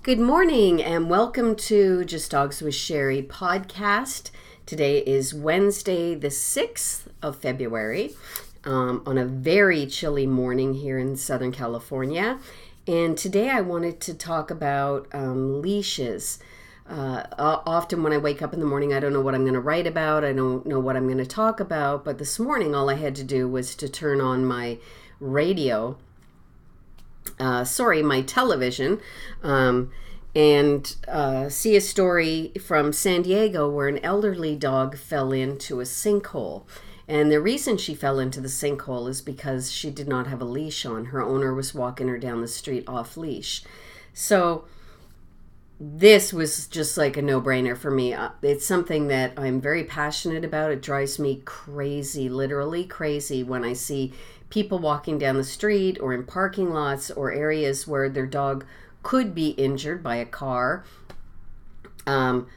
Good morning and welcome to Just Dogs with Sherry podcast. Today is Wednesday, the 6th of February, on a very chilly morning here in Southern California. And today I wanted to talk about leashes. Often when I wake up in the morning, I don't know what I'm going to write about. I don't know what I'm going to talk about. But this morning, all I had to do was to turn on my radio. My television, and see a story from San Diego where an elderly dog fell into a sinkhole. And the reason she fell into the sinkhole is because she did not have a leash on. Her owner was walking her down the street off leash. So this was just like a no-brainer for me. It's something that I'm very passionate about. It drives me crazy, literally crazy, when I see people walking down the street or in parking lots or areas where their dog could be injured by a car, and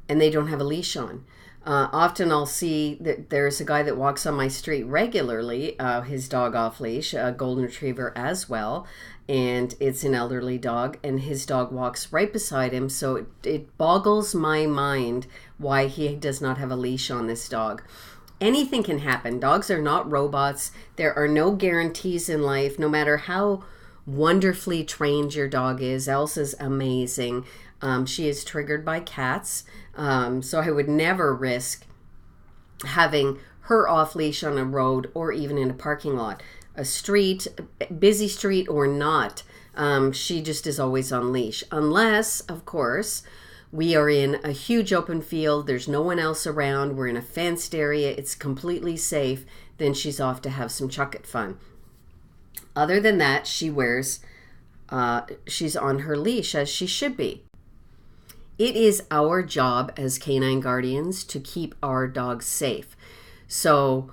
they don't have a leash on. Often I'll see that there's a guy that walks on my street regularly, his dog off leash, a golden retriever as well, and it's an elderly dog, and his dog walks right beside him. So it boggles my mind why he does not have a leash on this dog. Anything can happen. Dogs are not robots. There are no guarantees in life, no matter how wonderfully trained your dog is. Elsa's amazing. She is triggered by cats, so I would never risk having her off leash on a road or even in a parking lot, a street, busy street or not. She just is always on leash, unless, of course, we are in a huge open field. There's no one else around. We're in a fenced area. It's completely safe. Then she's off to have some chuck-it fun. Other than that, she's on her leash as she should be. It is our job as canine guardians to keep our dogs safe. So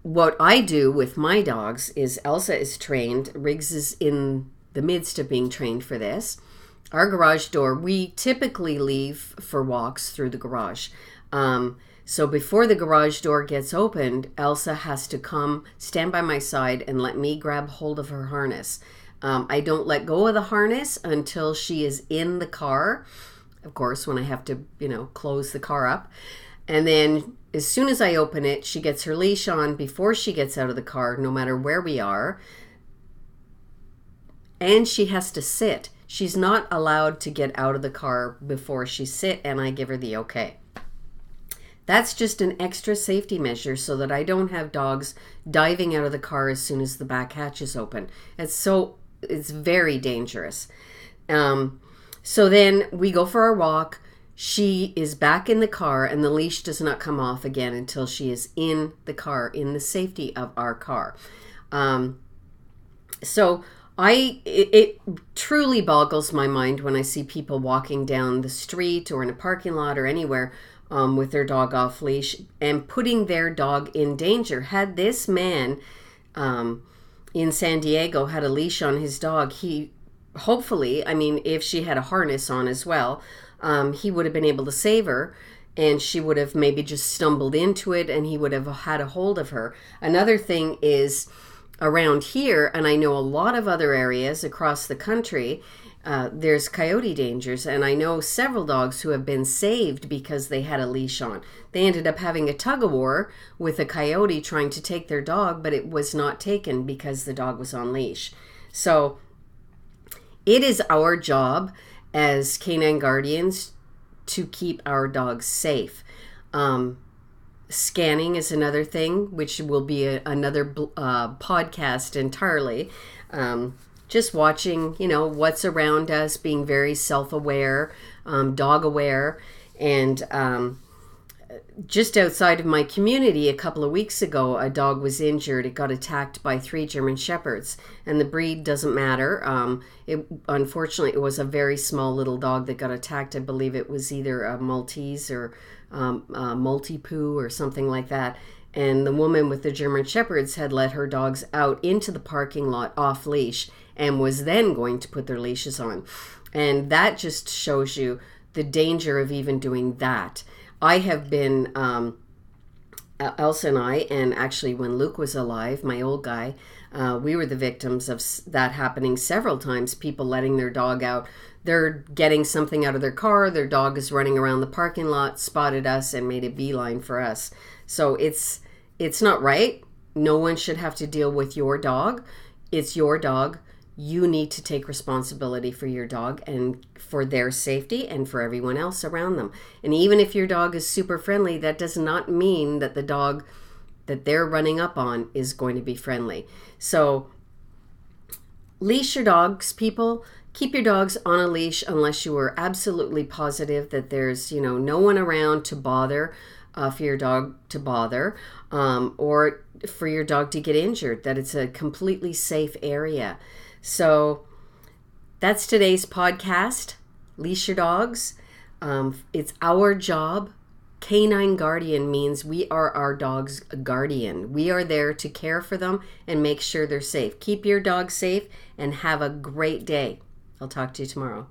what I do with my dogs is Elsa is trained. Riggs is in the midst of being trained for this. Our garage door, we typically leave for walks through the garage. So before the garage door gets opened, Elsa has to come stand by my side and let me grab hold of her harness. I don't let go of the harness until she is in the car. Of course, when I have to, close the car up. And then as soon as I open it, she gets her leash on before she gets out of the car, no matter where we are. And she has to sit. She's not allowed to get out of the car before she sit, and I give her the okay. That's just an extra safety measure so that I don't have dogs diving out of the car as soon as the back hatch is open. It's very dangerous. So then we go for our walk. She is back in the car, and the leash does not come off again until she is in the car, in the safety of our car. It truly boggles my mind when I see people walking down the street or in a parking lot or anywhere with their dog off leash and putting their dog in danger. Had this man in San Diego had a leash on his dog, if she had a harness on as well, he would have been able to save her, and she would have maybe just stumbled into it and he would have had a hold of her. Another thing is, around here, and I know a lot of other areas across the country, there's coyote dangers, and I know several dogs who have been saved because they had a leash on. They ended up having a tug-of-war with a coyote trying to take their dog, but it was not taken because the dog was on leash. So it is our job as canine guardians to keep our dogs safe. Scanning is another thing, which will be another podcast entirely. Just watching, what's around us, being very self-aware, dog-aware. And just outside of my community, a couple of weeks ago, a dog was injured. It got attacked by 3 German Shepherds. And the breed doesn't matter. Unfortunately, it was a very small little dog that got attacked. I believe it was either a Maltese or Multi-Poo or something like that. And the woman with the German Shepherds had let her dogs out into the parking lot off leash and was then going to put their leashes on. And that just shows you the danger of even doing that. I have been, Elsa and I, and actually when Luke was alive, my old guy, We were the victims of that happening several times, people letting their dog out. They're getting something out of their car, their dog is running around the parking lot, spotted us, and made a beeline for us. So it's not right. No one should have to deal with your dog. It's your dog. You need to take responsibility for your dog and for their safety and for everyone else around them. And even if your dog is super friendly, that does not mean that the dog that they're running up on is going to be friendly. So leash your dogs, people. Keep your dogs on a leash unless you are absolutely positive that there's, no one around to bother, for your dog to bother, or for your dog to get injured, that it's a completely safe area. So that's today's podcast. Leash your dogs. It's our job. Canine guardian means we are our dog's guardian. We are there to care for them and make sure they're safe. Keep your dog safe and have a great day. I'll talk to you tomorrow.